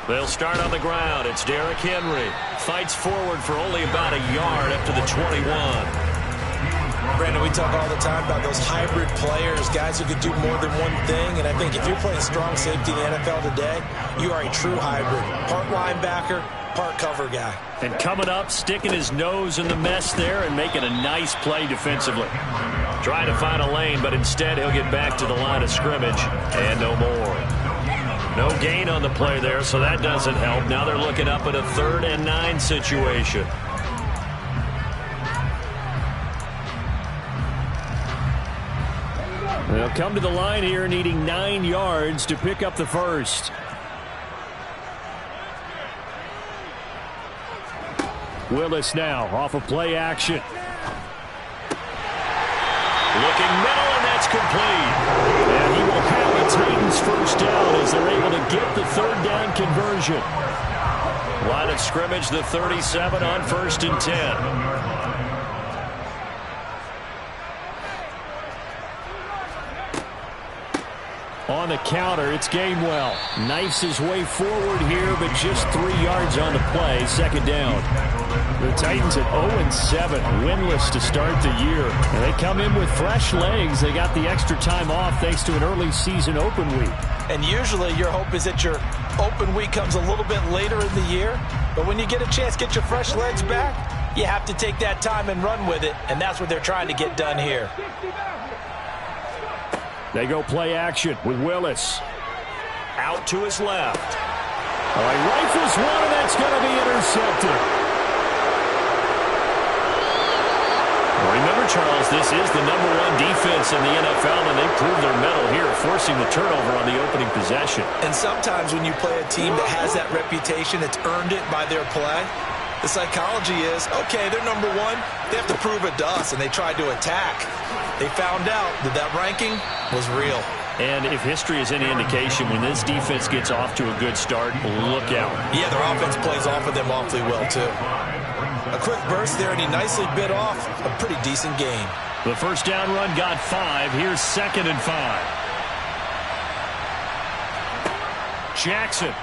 They'll start on the ground. It's Derrick Henry. Fights forward for only about a yard up to the 21. Brandon, we talk all the time about those hybrid players, guys who could do more than one thing. And I think if you're playing strong safety in the NFL today, you are a true hybrid. Part linebacker, part cover guy. And coming up, sticking his nose in the mess there and making a nice play defensively. Trying to find a lane, but instead he'll get back to the line of scrimmage and no more. No gain on the play there, so that doesn't help. Now they're looking up at a 3rd and 9 situation. They'll come to the line here needing 9 yards to pick up the first. Willis now off of play action. Looking middle, and that's complete. And he will have the Titans first down as they're able to get the 3rd down conversion. Line of scrimmage, the 37 on 1st and 10. On the counter, it's Gainwell. Knifes his way forward here, but just 3 yards on the play. 2nd down. The Titans at 0-7, winless to start the year. And they come in with fresh legs. They got the extra time off thanks to an early season open week. And usually your hope is that your open week comes a little bit later in the year. But when you get a chance to get your fresh legs back, you have to take that time and run with it. And that's what they're trying to get done here. They go play action with Willis. Out to his left. All right, rifles one, and that's going to be intercepted. Well, remember, Charles, this is the #1 defense in the NFL, and they proved their mettle here, forcing the turnover on the opening possession. And sometimes when you play a team that has that reputation, it's earned it by their play. The psychology is, okay, they're #1. They have to prove it to us, and they tried to attack. They found out that that ranking was real. And if history is any indication, when this defense gets off to a good start, look out. Yeah, their offense plays off of them awfully well, too. A quick burst there, and he nicely bit off a pretty decent gain. The first down run got 5. Here's 2nd and 5. Jackson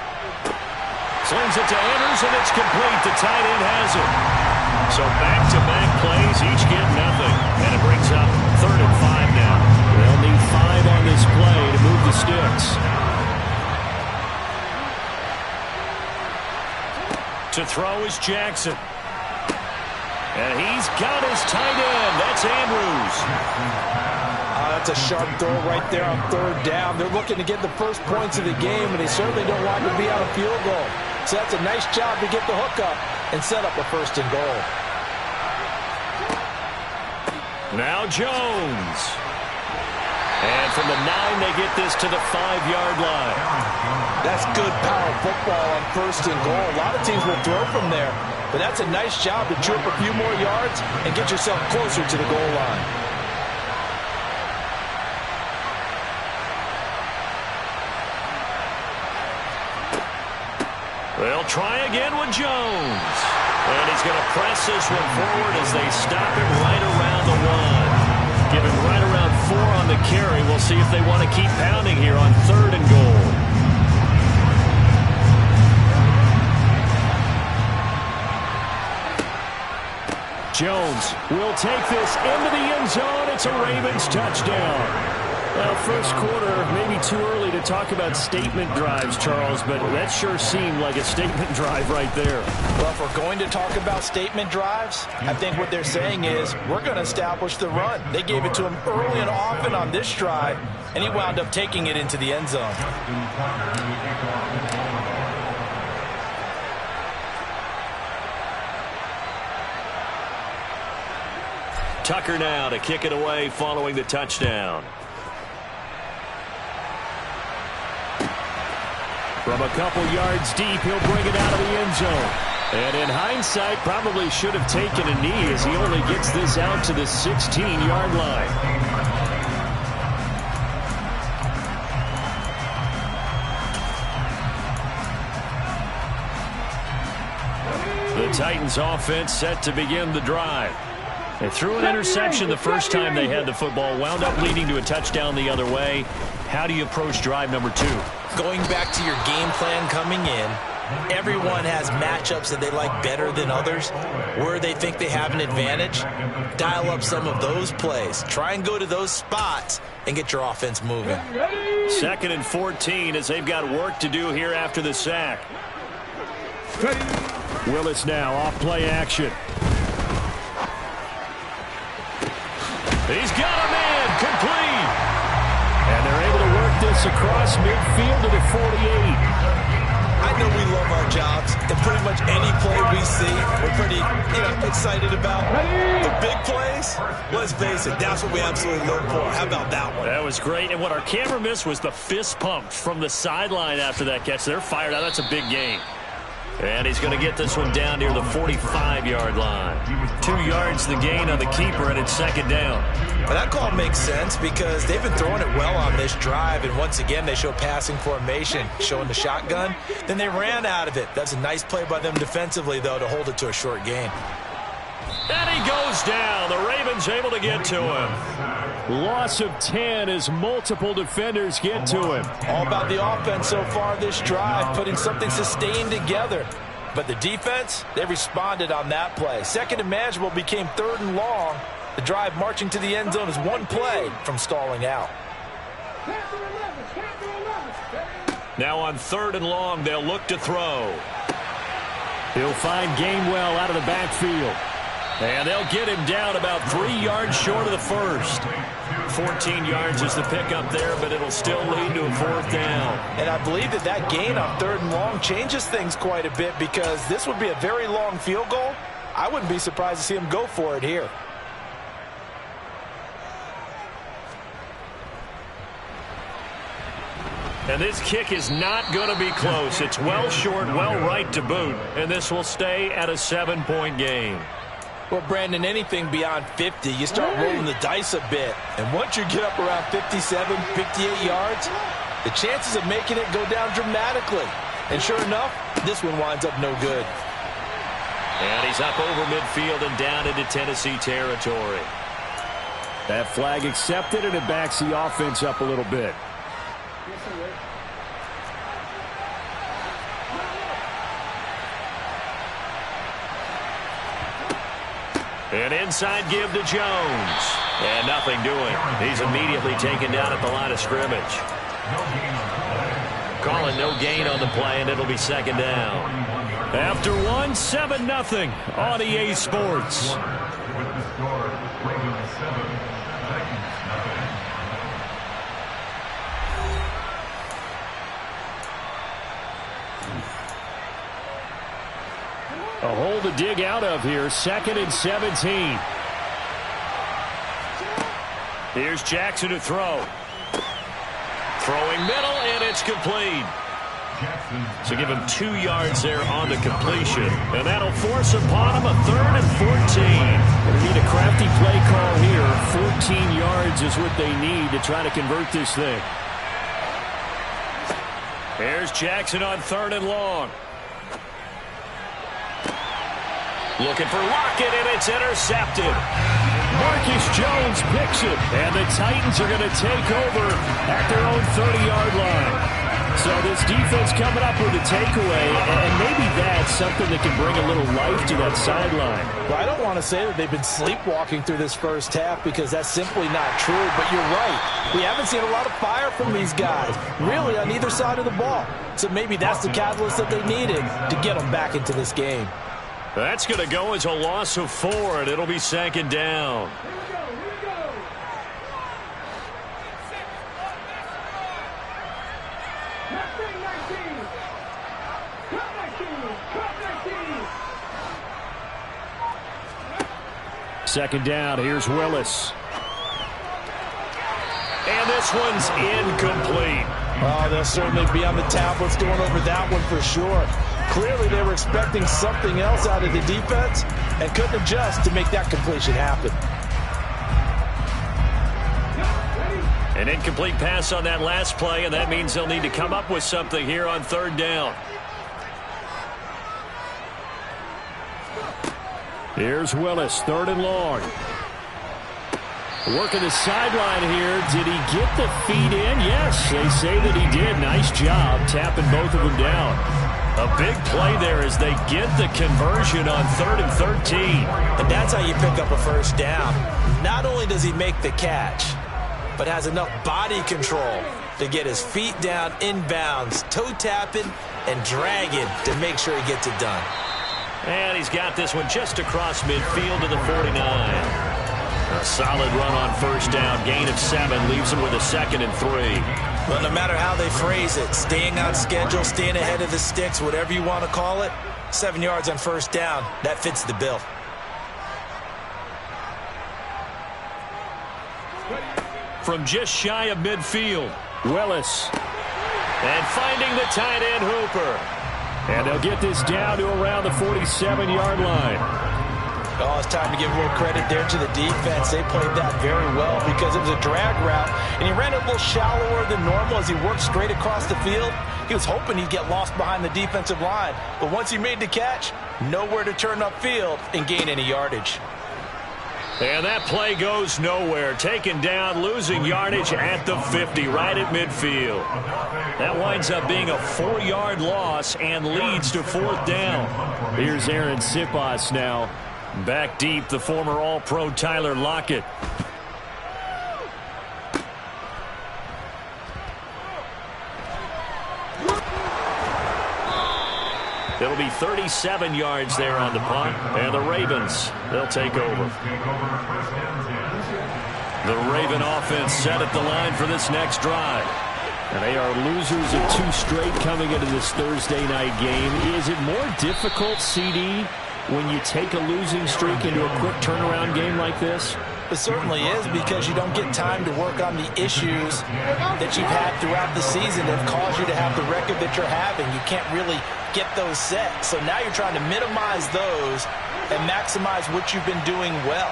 slings it to Andrews, and it's complete. The tight end has it. So back-to-back plays, each get nothing. And it brings up 3rd and 5 now. They'll need 5 on this play to move the sticks. To throw is Jackson. And he's got his tight end. That's Andrews. That's a sharp throw right there on 3rd down. They're looking to get the first points of the game, and they certainly don't want to be on a field goal. So that's a nice job to get the hook up and set up a 1st and goal. Now Jones. And from the 9, they get this to the 5-yard line. That's good power football on 1st and goal. A lot of teams will throw from there, but that's a nice job to chirp a few more yards and get yourself closer to the goal line. They'll try again with Jones. And he's going to press this one forward as they stop him right around the 1. Give him right around 4 on the carry. We'll see if they want to keep pounding here on 3rd and goal. Jones will take this into the end zone. It's a Ravens touchdown. Well, first quarter, maybe too early to talk about statement drives, Charles, but that sure seemed like a statement drive right there. Well, if we're going to talk about statement drives, I think what they're saying is we're going to establish the run. They gave it to him early and often on this drive, and he wound up taking it into the end zone. Tucker now to kick it away following the touchdown. From a couple yards deep, he'll bring it out of the end zone. And in hindsight, probably should have taken a knee as he only gets this out to the 16-yard line. The Titans offense set to begin the drive. They threw an interception the first time they had the football, wound up leading to a touchdown the other way. How do you approach drive number 2? Going back to your game plan coming in, Everyone has matchups that they like better than others, where they think they have an advantage. Dial up some of those plays. Try and go to those spots and get your offense moving. 2nd and 14 as they've got work to do here after the sack. Willis now off play action. He's got a man complete. And they're able to work this across midfield to the 48. I know we love our jobs, and pretty much any play we see, we're pretty, excited about. The big plays, let's face it, that's what we absolutely live for. How about that one? That was great, and what our camera missed was the fist pump from the sideline after that catch. They're fired out. That's a big game. And he's going to get this one down near the 45-yard line. 2 yards the gain on the keeper, and it's 2nd down. Well, that call makes sense because they've been throwing it well on this drive, and once again they show passing formation, showing the shotgun. Then they ran out of it. That's a nice play by them defensively, though, to hold it to a short gain. And he goes down. The Ravens able to get to him. Loss of 10 as multiple defenders get to him. All about the offense so far this drive, putting something sustained together. But the defense, they responded on that play. 2nd and manageable became 3rd and long. The drive marching to the end zone is one play from stalling out. Now on 3rd and long, they'll look to throw. He'll find Gainwell out of the backfield. And they'll get him down about 3 yards short of the first. 14 yards is the pickup there, but it'll still lead to a 4th down. And I believe that gain on 3rd and long changes things quite a bit because this would be a very long field goal. I wouldn't be surprised to see him go for it here. And this kick is not going to be close. It's well short, well right to boot. And this will stay at a 7-point game. Well, Brandon, anything beyond 50, you start rolling the dice a bit. And once you get up around 57, 58 yards, the chances of making it go down dramatically. And sure enough, this one winds up no good. And he's up over midfield and down into Tennessee territory. That flag accepted, and it backs the offense up a little bit. An inside give to Jones. And nothing doing. He's immediately taken down at the line of scrimmage. Calling no gain on the play, and it'll be 2nd down. After one, 7-0 on EA Sports. A hole to dig out of here. 2nd and 17. Here's Jackson to throw. Throwing middle, and it's complete. So give him 2 yards there on the completion. And that'll force upon him a 3rd and 14. They need a crafty play call here. 14 yards is what they need to try to convert this thing. Here's Jackson on 3rd and long. Looking for Lockett, and it's intercepted. Marcus Jones picks it, and the Titans are going to take over at their own 30-yard line. So this defense coming up with a takeaway, and maybe that's something that can bring a little life to that sideline. Well, I don't want to say that they've been sleepwalking through this first half because that's simply not true, but you're right. We haven't seen a lot of fire from these guys, really on either side of the ball. So maybe that's the catalyst that they needed to get them back into this game. That's going to go as a loss of 4, and it'll be 2nd down. Second down, here's Willis. And this one's incomplete. Oh, they'll certainly be on the tablets going over that one for sure. Clearly they were expecting something else out of the defense and couldn't adjust to make that completion happen. An incomplete pass on that last play, and that means they'll need to come up with something here on 3rd down. Here's Willis, 3rd and long. Working the sideline here. Did he get the feet in? Yes, they say that he did. Nice job tapping both of them down. A big play there as they get the conversion on 3rd and 13. And that's how you pick up a first down. Not only does he make the catch, but has enough body control to get his feet down inbounds, toe tapping and dragging to make sure he gets it done. And he's got this one just across midfield to the 49. A solid run on first down. Gain of 7 leaves him with a 2nd and 3. Well, no matter how they phrase it, staying on schedule, staying ahead of the sticks, whatever you want to call it, 7 yards on first down, that fits the bill. From just shy of midfield, Willis. And finding the tight end Hooper. And they'll get this down to around the 47-yard line. Oh, it's time to give a little credit there to the defense. They played that very well because it was a drag route, and he ran it a little shallower than normal as he worked straight across the field. He was hoping he'd get lost behind the defensive line, but once he made the catch, nowhere to turn upfield and gain any yardage. And that play goes nowhere. Taken down, losing yardage at the 50, right at midfield. That winds up being a 4-yard loss and leads to 4th down. Here's Aaron Sipas now. Back deep, the former All-Pro Tyler Lockett. It'll be 37 yards there on the punt, and the Ravens, they'll take over. The Raven offense set at the line for this next drive. And they are losers of 2 straight coming into this Thursday night game. Is it more difficult, CD, when you take a losing streak into a quick turnaround game like this? It certainly is, because you don't get time to work on the issues that you've had throughout the season that have caused you to have the record that you're having. You can't really get those set. So now you're trying to minimize those and maximize what you've been doing well.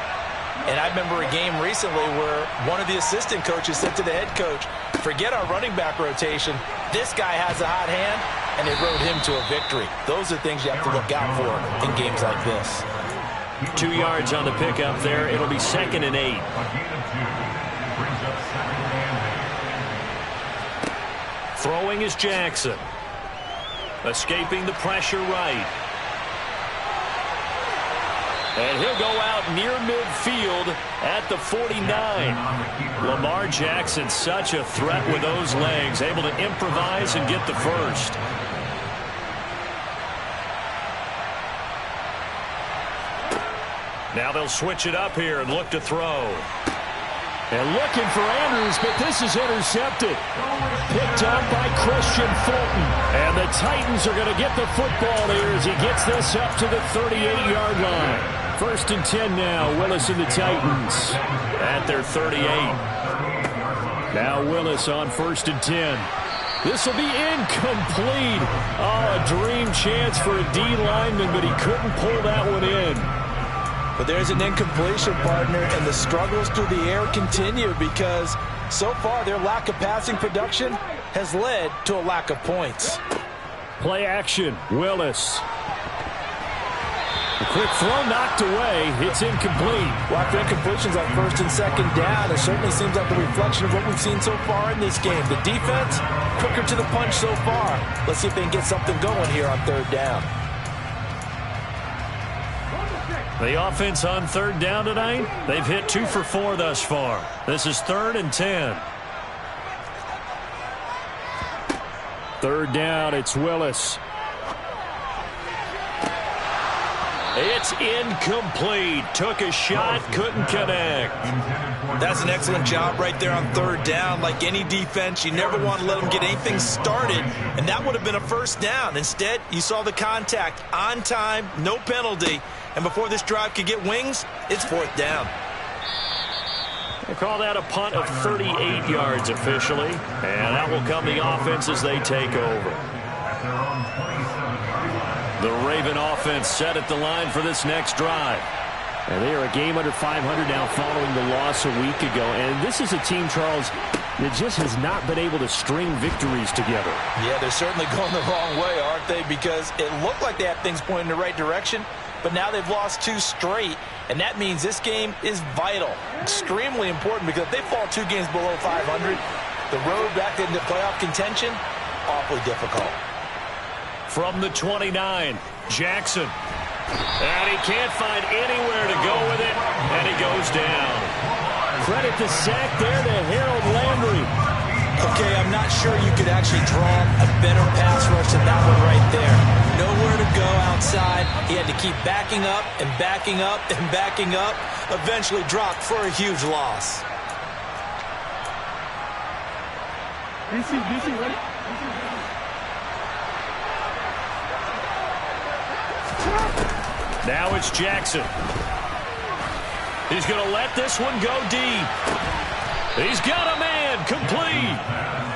And I remember a game recently where one of the assistant coaches said to the head coach, forget our running back rotation. This guy has a hot hand, and it rode him to a victory. Those are things you have to look out for in games like this. 2 yards on the pickup there. It'll be 2nd and 8. Throwing is Jackson. Escaping the pressure right. And he'll go out near midfield at the 49. Lamar Jackson, such a threat with those legs, able to improvise and get the first. Now they'll switch it up here and look to throw. And looking for Andrews, but this is intercepted. Picked up by Christian Fulton. And the Titans are going to get the football here as he gets this up to the 38-yard line. 1st and 10 now. Willis and the Titans at their 38. Now Willis on 1st and 10. This will be incomplete. Oh, a dream chance for a D lineman, but he couldn't pull that one in. But there's an incompletion, partner, and the struggles through the air continue because so far their lack of passing production has led to a lack of points. Play action, Willis. A quick throw knocked away. It's incomplete. Well, after incompletions on 1st and 2nd down, it certainly seems like a reflection of what we've seen so far in this game. The defense, quicker to the punch so far. Let's see if they can get something going here on 3rd down. The offense on 3rd down tonight, they've hit 2 for 4 thus far. This is 3rd and 10. 3rd down, it's Willis. It's incomplete. Took a shot, couldn't connect. That's an excellent job right there on 3rd down. Like any defense, you never want to let them get anything started, and that would have been a first down. Instead, you saw the contact on time, no penalty, and before this drive could get wings, it's 4th down. They call that a punt of 38 yards officially, and that will come the offense as they take over. The Raven offense set at the line for this next drive. And they are a game under 500 now following the loss a week ago. And this is a team, Charles, that just has not been able to string victories together. Yeah, they're certainly going the wrong way, aren't they? Because it looked like they had things pointing in the right direction, but now they've lost 2 straight. And that means this game is vital, extremely important, because if they fall 2 games below 500, the road back into playoff contention, awfully difficult. From the 29, Jackson. And he can't find anywhere to go with it, and he goes down. Credit the sack there to Harold Landry. Okay, I'm not sure you could actually draw a better pass rush than that one right there. Nowhere to go outside. He had to keep backing up and backing up and backing up. Eventually dropped for a huge loss. DC, ready? Now it's Jackson. He's going to let this one go deep. He's got a man, complete.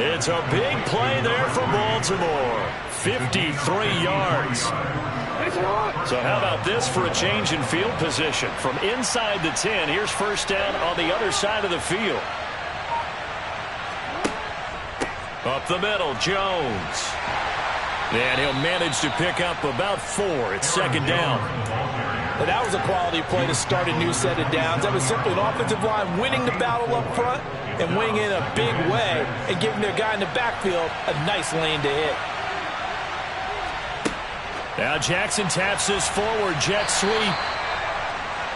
It's a big play there for Baltimore. 53 yards. So how about this for a change in field position? From inside the 10, here's first down on the other side of the field. Up the middle, Jones. And he'll manage to pick up about 4. It's second down. And that was a quality play to start a new set of downs. That was simply an offensive line winning the battle up front and winning in a big way and giving their guy in the backfield a nice lane to hit. Now Jackson taps this forward, jet sweep.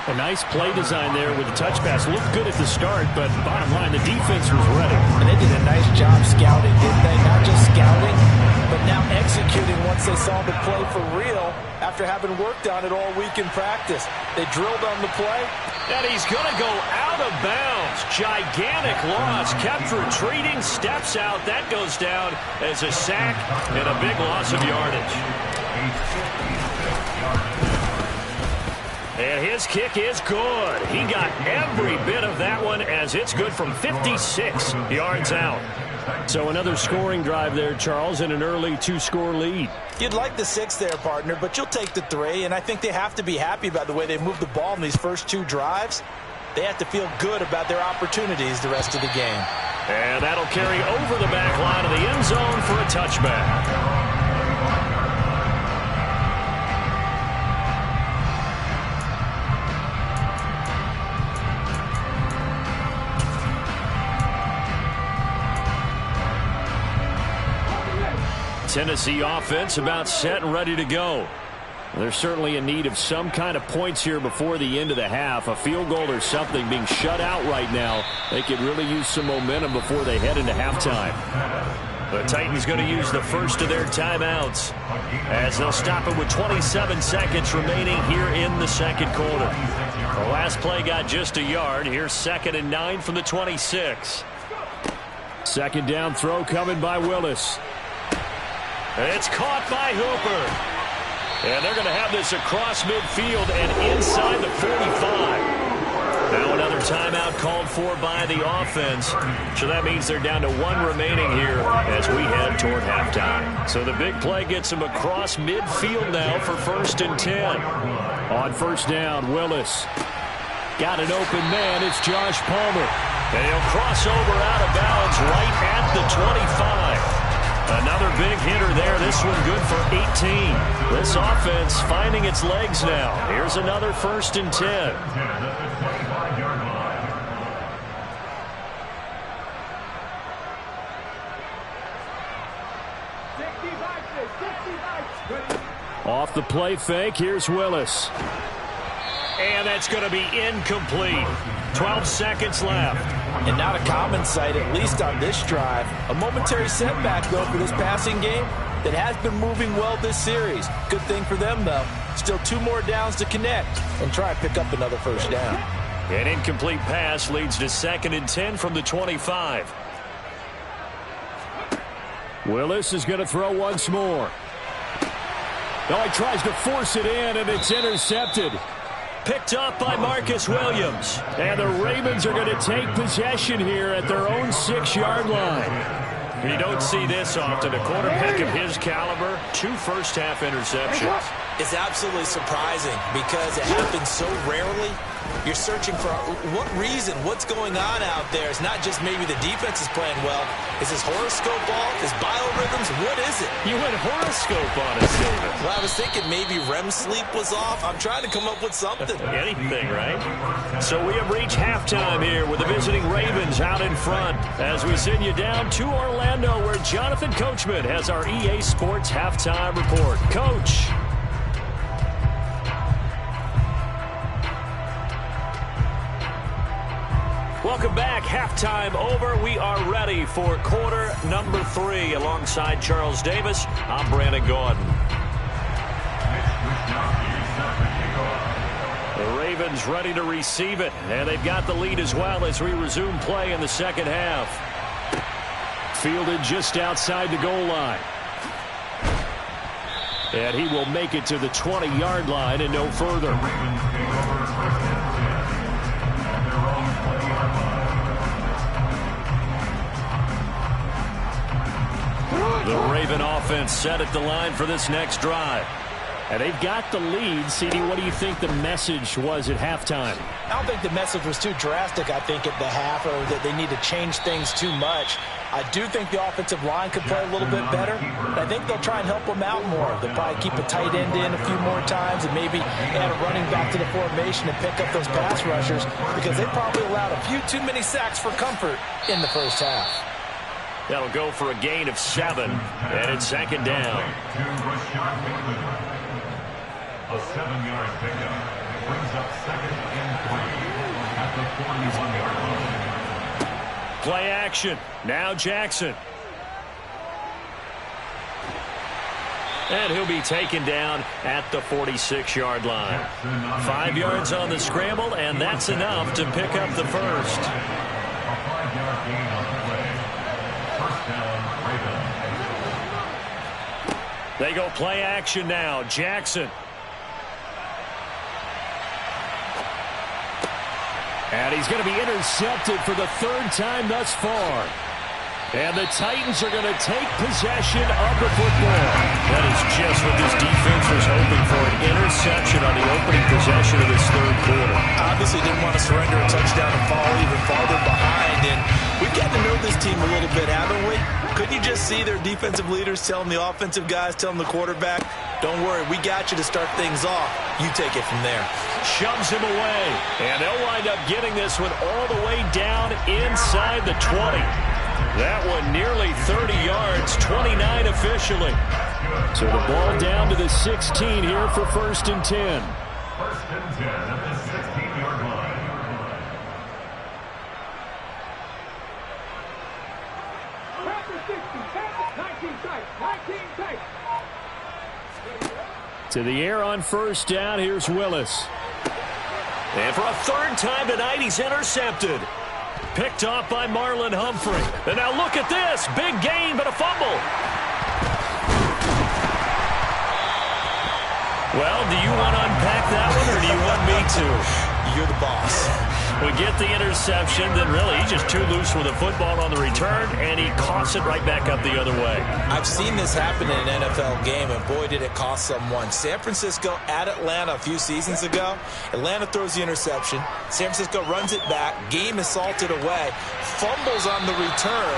A nice play design there with the touch pass. Looked good at the start, but bottom line, the defense was ready. And they did a nice job scouting, didn't they? Not just scouting, but now executing once they saw the play for real after having worked on it all week in practice. They drilled on the play. And he's going to go out of bounds. Gigantic loss. Kept retreating, steps out. That goes down as a sack and a big loss of yardage. And his kick is good. He got every bit of that one as it's good from 56 yards out. So another scoring drive there, Charles, and an early 2-score lead. You'd like the 6 there, partner, but you'll take the 3, and I think they have to be happy about the way they moved the ball in these first 2 drives. They have to feel good about their opportunities the rest of the game. And that'll carry over the back line of the end zone for a touchback. Tennessee offense about set and ready to go. They're certainly in need of some kind of points here before the end of the half. A field goal or something, being shut out right now. They could really use some momentum before they head into halftime. The Titans going to use the first of their timeouts as they'll stop it with 27 seconds remaining here in the second quarter. The last play got just a yard. Here's 2nd and 9 from the 26. Second down throw coming by Willis. It's caught by Hooper. And they're going to have this across midfield and inside the 45. Now another timeout called for by the offense. So that means they're down to 1 remaining here as we head toward halftime. So the big play gets them across midfield now for 1st and 10. On first down, Willis. Got an open man. It's Josh Palmer. And he'll cross over out of bounds right at the 25. Another big hitter there. This one good for 18. This offense finding its legs now. Here's another 1st and 10. Off the play fake. Here's Willis. And that's going to be incomplete. 12 seconds left. And not a common sight, at least on this drive. A momentary setback, though, for this passing game that has been moving well this series. Good thing for them, though. Still 2 more downs to connect and try and pick up another first down. An incomplete pass leads to 2nd and 10 from the 25. Willis is going to throw once more. Now he tries to force it in, and it's intercepted. Picked up by Marcus Williams. And the Ravens are going to take possession here at their own 6-yard line. You don't see this often. A quarterback of his caliber, 2 first-half interceptions. It's absolutely surprising because it happens so rarely You're searching for what reason, what's going on out there. It's not just maybe the defense is playing well. Is his horoscope off? His biorhythms? What is it? You went horoscope on us, David. Well, I was thinking maybe REM sleep was off. I'm trying to come up with something. Anything, right? So we have reached halftime here with the visiting Ravens out in front as we send you down to Orlando where Jonathan Coachman has our EA Sports halftime report. Coach. Welcome back. Halftime over. We are ready for quarter number 3. Alongside Charles Davis, I'm Brandon Gordon. The Ravens ready to receive it, and they've got the lead as well as we resume play in the second half. Fielded just outside the goal line. And he will make it to the 20-yard line and no further. The Raven offense set at the line for this next drive. And they've got the lead. CD, what do you think the message was at halftime? I don't think the message was too drastic, I think, at the half, or that they need to change things too much. I do think the offensive line could play a little bit better. But I think they'll try and help them out more. They'll probably keep a tight end in a few more times and maybe add a running back to the formation and pick up those pass rushers because they probably allowed a few too many sacks for comfort in the first half. That'll go for a gain of 7, and it's second down. A 7-yard pickup brings up second and 3 at the 41-yard line. Play action. Now Jackson. And he'll be taken down at the 46-yard line. 5 yards on the scramble, and that's enough to pick up the first. A 5-yard gain on the play. First down, Ravens. They go play action now. Jackson. And he's going to be intercepted for the 3rd time thus far. And the Titans are going to take possession of the football. That is just what this defense was hoping for, an interception on the opening possession of this 3rd quarter. Obviously didn't want to surrender a touchdown and fall even farther behind. And we've gotten to know this team a little bit, haven't we? Couldn't you just see their defensive leaders telling the offensive guys, telling the quarterback, don't worry, we got you to start things off. You take it from there. Shoves him away. And they'll wind up getting this one all the way down inside the 20. That one nearly 30 yards, 29 officially. So the ball down to the 16 here for 1st and 10. 1st and 10 at the 16-yard line. To the air on 1st down, here's Willis. And for a 3rd time tonight, he's intercepted. Picked off by Marlon Humphrey. And now look at this. Big gain, but a fumble. Well, do you want to unpack that one, or do you want me to? You're the boss. We get the interception, then really he's just too loose with the football on the return, and he coughs it right back up the other way. I've seen this happen in an NFL game, and boy, did it cost someone. San Francisco at Atlanta a few seasons ago. Atlanta throws the interception. San Francisco runs it back. Game is salted away. Fumbles on the return.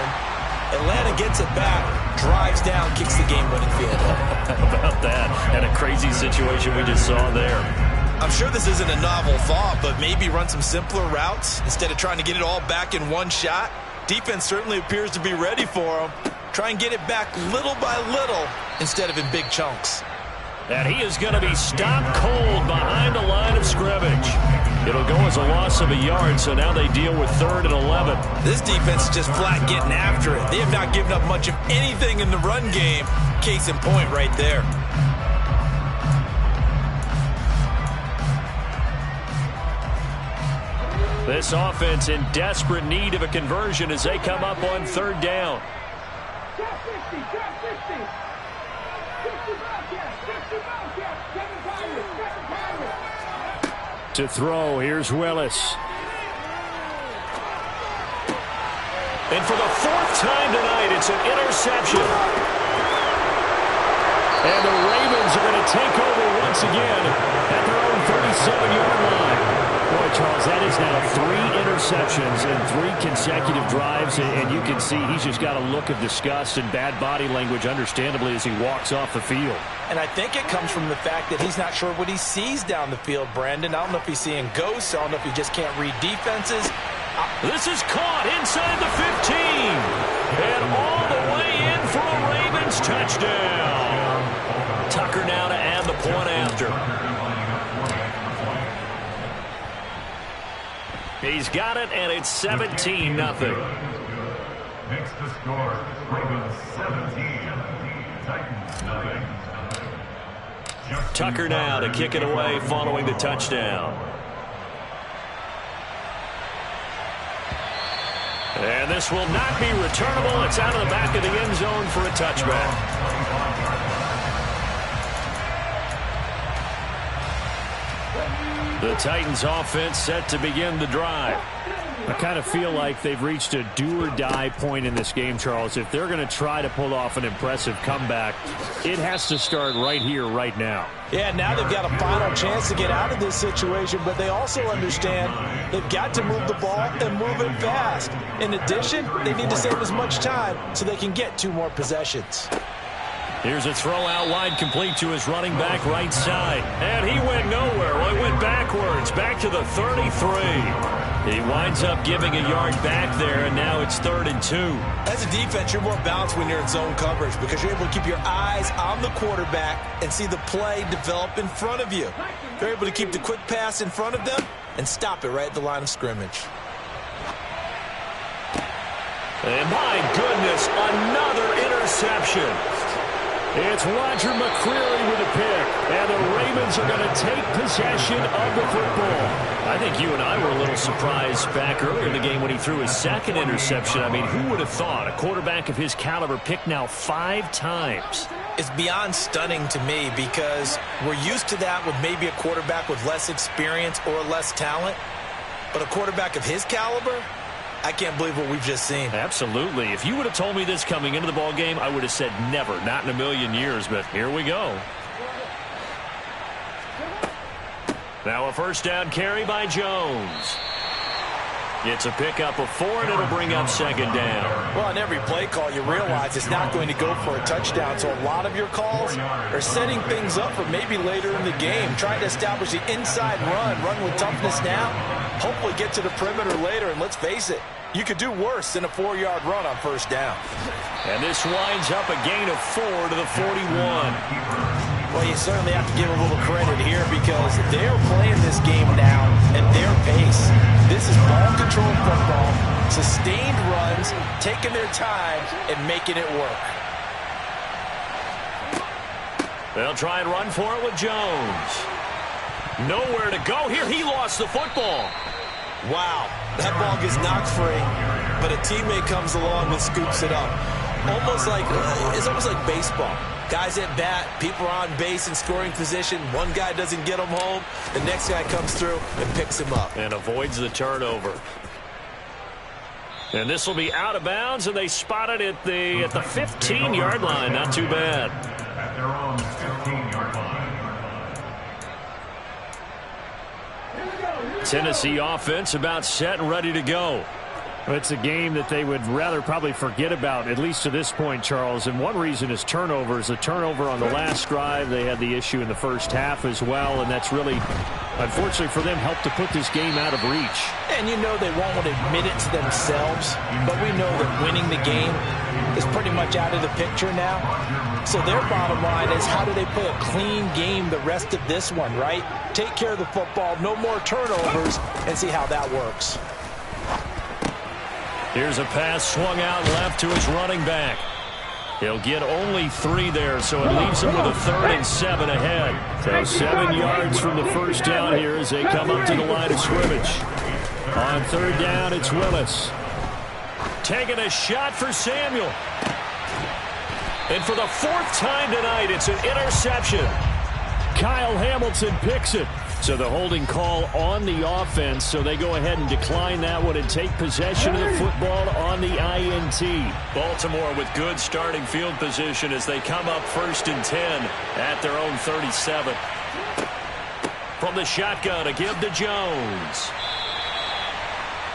Atlanta gets it back, drives down, kicks the game-winning field goal. How about that? And a crazy situation we just saw there. I'm sure this isn't a novel thought, but maybe run some simpler routes instead of trying to get it all back in one shot. Defense certainly appears to be ready for him. Try and get it back little by little instead of in big chunks. And he is going to be stopped cold behind the line of scrimmage. It'll go as a loss of a yard, so now they deal with 3rd and 11. This defense is just flat getting after it. They have not given up much of anything in the run game. Case in point right there. This offense in desperate need of a conversion as they come up on 3rd down. To throw, here's Willis. And for the 4th time tonight, it's an interception. And the Ravens are going to take over once again at their own 37-yard line. Boy, Charles, that is now 3 interceptions in 3 consecutive drives, and you can see he's just got a look of disgust and bad body language, understandably, as he walks off the field. And I think it comes from the fact that he's not sure what he sees down the field, Brandon. I don't know if he's seeing ghosts. I don't know if he just can't read defenses. This is caught inside the 15. And all the way in for a Ravens touchdown. Tucker now to add the point after. He's got it, and it's 17-0. Next to score, Ravens 17, Titans 0. Tucker now to kick it away following the touchdown. And this will not be returnable. It's out of the back of the end zone for a touchback. The Titans offense set to begin the drive. I kind of feel like they've reached a do-or-die point in this game, Charles. If they're going to try to pull off an impressive comeback, it has to start right here, right now. Yeah, now they've got a final chance to get out of this situation, but they also understand they've got to move the ball and move it fast. In addition, they need to save as much time so they can get 2 more possessions. Here's a throw out wide, complete to his running back right side. And he went nowhere. Well, he went backwards, back to the 33. He winds up giving a yard back there, and now it's 3rd and 2. As a defense, you're more balanced when you're in zone coverage because you're able to keep your eyes on the quarterback and see the play develop in front of you. You're able to keep the quick pass in front of them and stop it right at the line of scrimmage. And my goodness, another interception. It's Roger McCreary with a pick, and the Ravens are going to take possession of the football. I think you and I were a little surprised back earlier in the game when he threw his 2nd interception. I mean, who would have thought a quarterback of his caliber picked now 5 times? It's beyond stunning to me because we're used to that with maybe a quarterback with less experience or less talent. But a quarterback of his caliber, I can't believe what we've just seen. Absolutely. If you would have told me this coming into the ball game, I would have said never, not in a million years, but here we go. Now a 1st down carry by Jones. It's a pickup of 4, and it'll bring up 2nd down. Well, on every play call, you realize it's not going to go for a touchdown, so a lot of your calls are setting things up for maybe later in the game, trying to establish the inside run with toughness now, hopefully get to the perimeter later, and let's face it, you could do worse than a 4-yard run on 1st down. And this winds up a gain of 4 to the 41. Well, you certainly have to give a little credit here because they're playing this game now at their pace. This is ball control football, sustained runs, taking their time and making it work. They'll try and run for it with Jones. Nowhere to go here. He lost the football. Wow, that ball gets knocked free, but a teammate comes along and scoops it up. It's almost like baseball. Guys at bat, people are on base in scoring position. One guy doesn't get him home. The next guy comes through and picks him up. And avoids the turnover. And this will be out of bounds, and they spot it at the 15-yard line. Not too bad. At their own 15-yard line. Tennessee offense about set and ready to go. It's a game that they would rather probably forget about, at least to this point, Charles. And one reason is turnovers. A turnover on the last drive. They had the issue in the 1st half as well, and that's really, unfortunately for them, helped to put this game out of reach. And you know they won't want to admit it to themselves, but we know that winning the game is pretty much out of the picture now. So their bottom line is, how do they play a clean game the rest of this one, right? Take care of the football, no more turnovers, and see how that works. Here's a pass swung out left to his running back. He'll get only 3 there, so it leaves him with a 3rd and 7 ahead. So 7 yards from the 1st down here as they come up to the line of scrimmage. On 3rd down, it's Willis. Taking a shot for Samuel. And for the 4th time tonight, it's an interception. Kyle Hamilton picks it. So the holding call on the offense, so they go ahead and decline that one and take possession of the football on the INT. Baltimore with good starting field position as they come up 1st and 10 at their own 37. From from the shotgun to give to Jones.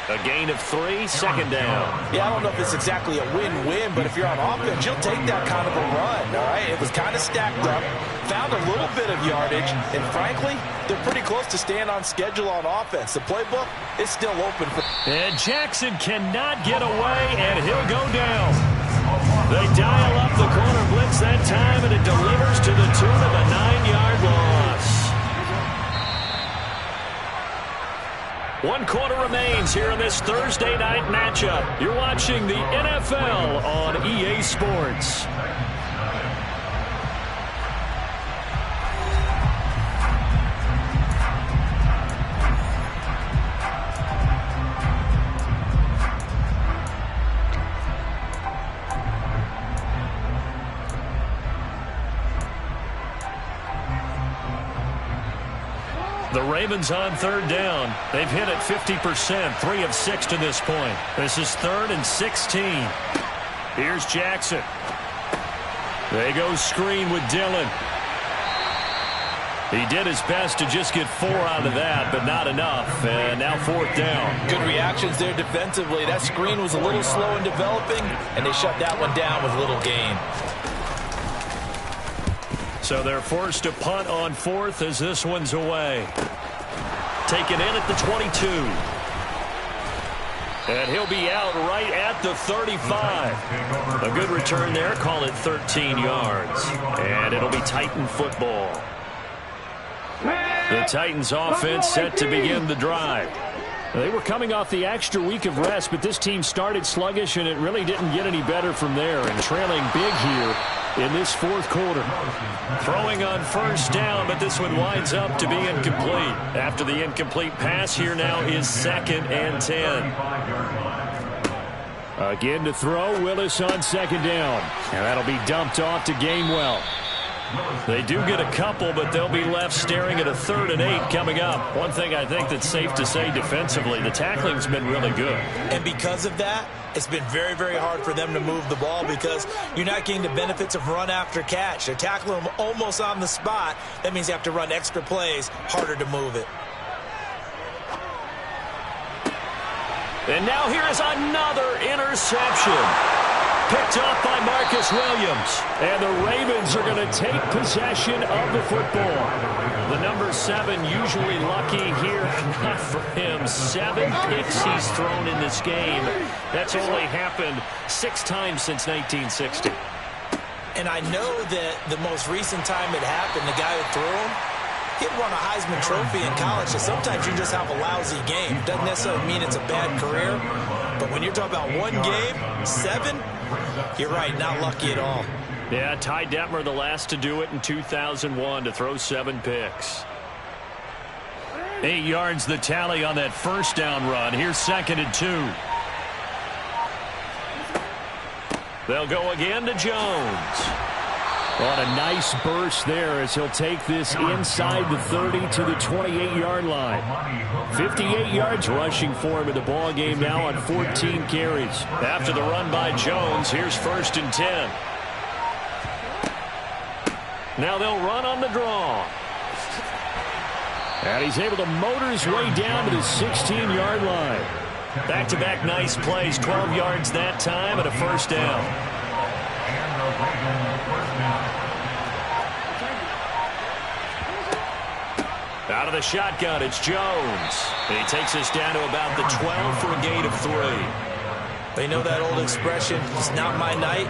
A gain of 3, second down. Yeah, I don't know if it's exactly a win-win, but if you're on offense, you'll take that kind of a run, all right? It was kind of stacked up, found a little bit of yardage, and frankly, they're pretty close to staying on schedule on offense. The playbook is still open. And Jackson cannot get away, and he'll go down. They dial up the corner blitz that time, and it delivers to the tune of a 9-yard loss. 1 quarter remains here in this Thursday night matchup. You're watching the NFL on EA Sports. The Ravens on 3rd down. They've hit it 50%, 3 of 6 to this point. This is 3rd and 16. Here's Jackson. They go screen with Dillon. He did his best to just get 4 out of that, but not enough. And now 4th down. Good reactions there defensively. That screen was a little slow in developing, and they shut that one down with little gain. So they're forced to punt on 4th as this one's away. Taken in at the 22. And he'll be out right at the 35. A good return there. Call it 13 yards. And it'll be Titan football. The Titans offense set to begin the drive. They were coming off the extra week of rest, but this team started sluggish, and it really didn't get any better from there. And trailing big here in this 4th quarter. Throwing on 1st down, but this one winds up to be incomplete. After the incomplete pass, here now is 2nd and 10. Again to throw, Willis on 2nd down. And that'll be dumped off to Gainwell. They do get a couple, but they'll be left staring at a 3rd and 8 coming up. One thing I think that's safe to say defensively, the tackling's been really good. And because of that, it's been very, very hard for them to move the ball because you're not getting the benefits of run after catch. They're tackling them almost on the spot. That means you have to run extra plays, harder to move it. And now here is another interception. Picked off by Marcus Williams. And the Ravens are going to take possession of the football. The number 7 usually lucky here. Not for him. 7 picks he's thrown in this game. That's only happened 6 times since 1960. And I know that the most recent time it happened, the guy who threw him, he had won a Heisman Trophy in college. So sometimes you just have a lousy game. Doesn't necessarily mean it's a bad career. But when you're talking about one game, 7, you're right, not lucky at all. Yeah, Ty Detmer, the last to do it in 2001, to throw 7 picks. 8 yards the tally on that 1st down run. Here's 2nd and 2. They'll go again to Jones. On a nice burst there as he'll take this inside the 30 to the 28-yard line. 58 yards rushing for him in the ball game now on 14 carries. After the run by Jones, here's 1st and 10. Now they'll run on the draw. And he's able to motor his way down to the 16-yard line. Back-to-back nice plays, 12 yards that time and a 1st down. Out of the shotgun, it's Jones. And he takes us down to about the 12 for a gain of 3. They know that old expression, it's not my night.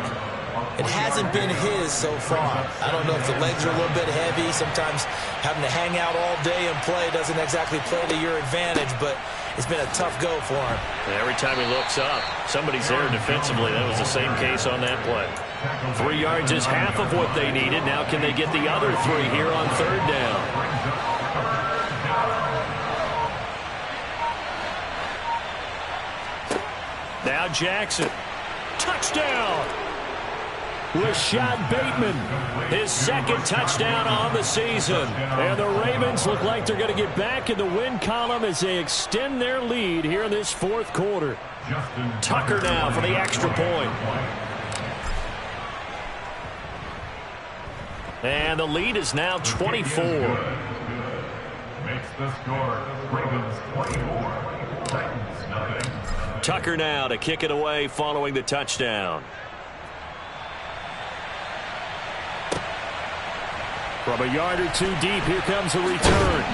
It hasn't been his so far. I don't know if the legs are a little bit heavy. Sometimes having to hang out all day and play doesn't exactly play to your advantage, but it's been a tough go for him. And every time he looks up, somebody's there defensively. That was the same case on that play. 3 yards is half of what they needed. Now can they get the other 3 here on 3rd down? Now Jackson. Touchdown! Rashad Bateman, his 2nd touchdown on the season. And the Ravens look like they're going to get back in the win column as they extend their lead here in this 4th quarter. Tucker now for the extra point. And the lead is now 24. The score, Ravens 24, Titans nothing. Tucker now to kick it away following the touchdown. From a yard or two deep, here comes a return.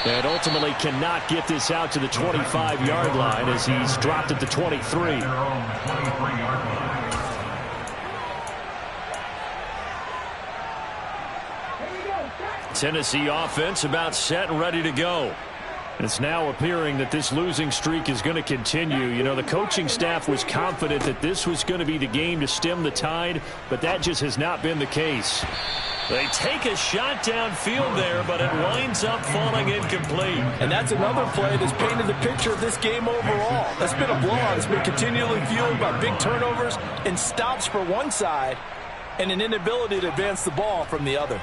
And ultimately cannot get this out to the 25-yard line as he's dropped at the 23. Tennessee offense about set and ready to go. It's now appearing that this losing streak is going to continue. You know, the coaching staff was confident that this was going to be the game to stem the tide, but that just has not been the case. They take a shot downfield there, but it winds up falling incomplete. And that's another play that's painted the picture of this game overall. That's been a blowout. It's been continually fueled by big turnovers and stops for one side and an inability to advance the ball from the other.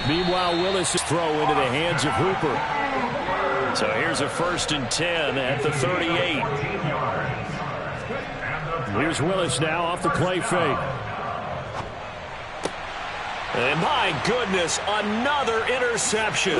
Meanwhile, Willis' throw into the hands of Hooper. So here's a 1st and 10 at the 38. Here's Willis now off the play fake. And my goodness, another interception.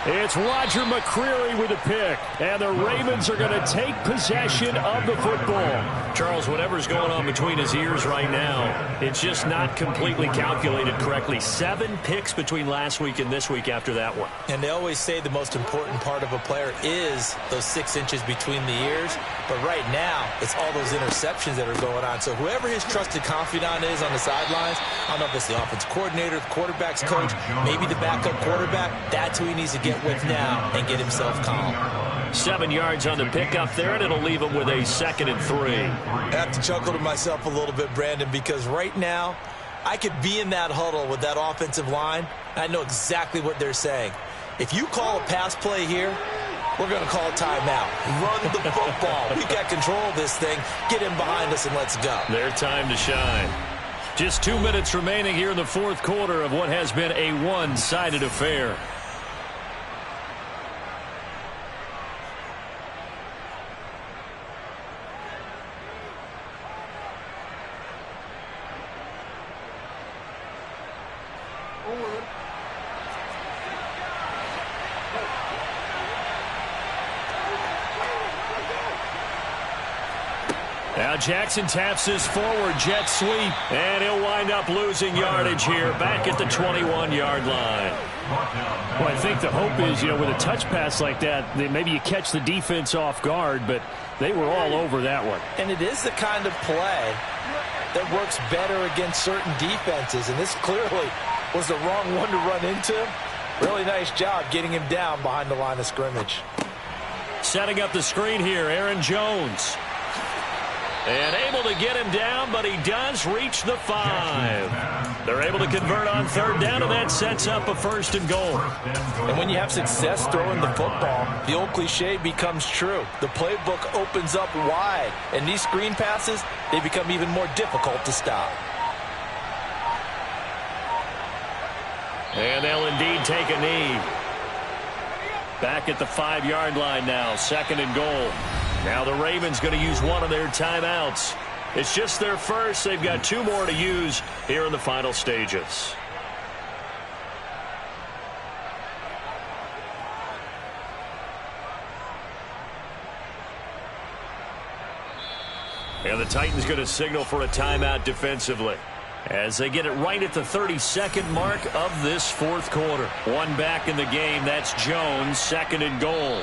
It's Roger McCreary with a pick. And the Ravens are going to take possession of the football. Charles, whatever's going on between his ears right now, it's just not completely calculated correctly. 7 picks between last week and this week after that one. And they always say the most important part of a player is those 6 inches between the ears. But right now, it's all those interceptions that are going on. So whoever his trusted confidant is on the sidelines, I don't know if it's the offense coordinator, the quarterback's coach, maybe the backup quarterback, that's who he needs to get with now and get himself calm. 7 yards on the pickup there, and it'll leave him with a 2nd and 3. I have to chuckle to myself a little bit, Brandon, because right now I could be in that huddle with that offensive line. I know exactly what they're saying. If you call a pass play here, we're going to call a timeout. Run the football. We got control of this thing. Get him behind us and let's go. Their time to shine. Just 2 minutes remaining here in the 4th quarter of what has been a one-sided affair. Now Jackson taps his forward jet sweep, and he'll wind up losing yardage here back at the 21-yard line. Well, I think the hope is, with a touch pass like that, maybe you catch the defense off guard, but they were all over that one. And it is the kind of play that works better against certain defenses, and this clearly was the wrong one to run into. Really nice job getting him down behind the line of scrimmage. Setting up the screen here, Aaron Jones. And able to get him down, but he does reach the 5. They're able to convert on 3rd down, and that sets up a 1st and goal. And when you have success throwing the football, the old cliche becomes true. The playbook opens up wide, and these screen passes, they become even more difficult to stop. And they'll indeed take a knee. Back at the 5-yard line now, 2nd and goal. Now the Ravens going to use one of their timeouts. It's just their first. They've got 2 more to use here in the final stages. And the Titans going to signal for a timeout defensively as they get it right at the 32nd mark of this 4th quarter. One back in the game. That's Jones, 2nd and goal.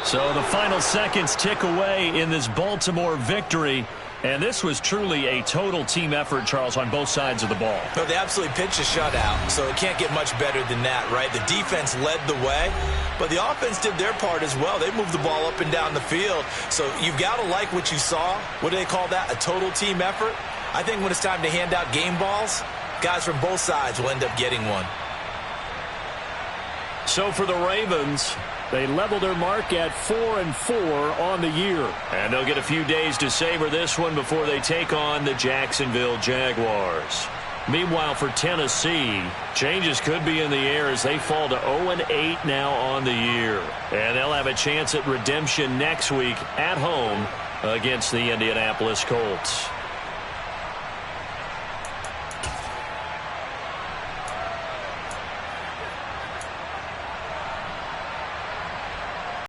So the final seconds tick away in this Baltimore victory. And this was truly a total team effort, Charles, on both sides of the ball. No, they absolutely pitched a shutout, so it can't get much better than that, right? The defense led the way, but the offense did their part as well. They moved the ball up and down the field. So you've got to like what you saw. What do they call that? A total team effort? I think when it's time to hand out game balls, guys from both sides will end up getting one. so for the Ravens, they level their mark at 4-4 on the year. And they'll get a few days to savor this one before they take on the Jacksonville Jaguars. Meanwhile, for Tennessee, changes could be in the air as they fall to 0-8 now on the year. And they'll have a chance at redemption next week at home against the Indianapolis Colts.